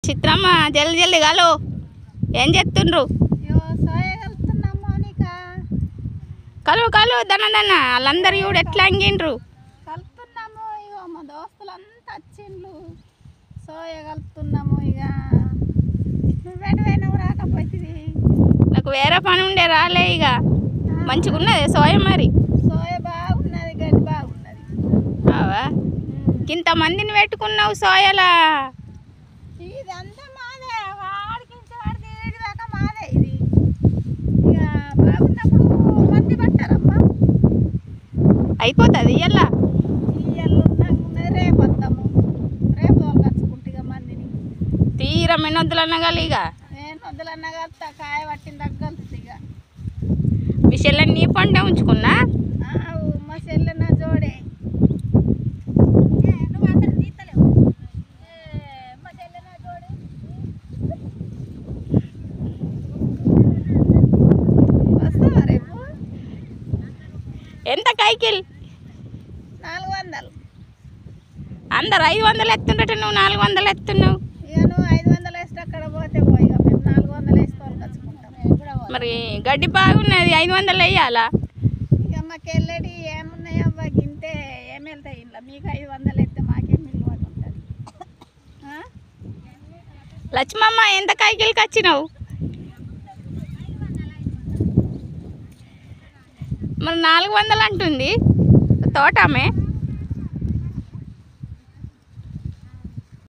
చిత్రమ్మ జల్ది జల్ది కాలో ఏం చెప్తుండ్రు? కలువు కలువు దన్న దన్న వాళ్ళందరూ కూడా ఎట్లా అంగిండ్రు? కలుపుతున్నాము. ఇక మా దోస్తులంతా వచ్చిండ్రు. సోయ కలుపుతున్నాము. ఇక నువ్వెటువైనా రాకపోతుంది. నాకు వేరే పని ఉండే రాలే. ఇక మంచిగా ఉన్నది సోయ. మరి సోయ బాగున్నది, గడ్డి బాగున్నది. అవా ఇంతమందిని పెట్టుకున్నావు సోయలా? ఇదంతా మాదే, వాడికించి వాడికి ఏడు దాకా మాదే. ఇది ఇక బాగున్నప్పుడు మంది పట్టారమ్మా. అయిపోతుంది ఇలా ఉన్నది. రేపు వస్తాము. రేపు కలుసుకుంటే ఇక మందిని తీరా మెనొద్దులన్నగాలి. ఇక నేను వద్దులన్నా కలుతా. కాయ పట్టిన దగ్గర కలుతుంది. ఇక మీ చెల్లెని నీ పంట ఉంచుకున్నా? మా చెల్లె నా జోడే. ఎంత కైకిల్? 400. అందరు 500 ఎత్తుండట, నువ్వు 400 ఎత్తున్నావు. ఇక నువ్వు 500 వేస్తే అక్కడ పోతే పోయి. ఇక మేము 400 వేసుకోవాలి కలుసుకుంటాం. మరి గడ్డి బాగున్నది, 500 వేయాలా? ఇక మాకు వెళ్ళేది ఏమున్నాయి అవ్వ, గింతే ఏమి వెళ్తాయి ఇంట్లో. మీకు 500 వేస్తే మాకేం మిగిలి ఉంటుంది. లక్ష్మమ్మ ఎంత కైకిల్కి వచ్చినావు? మరి 400 అంటుంది తోటమే.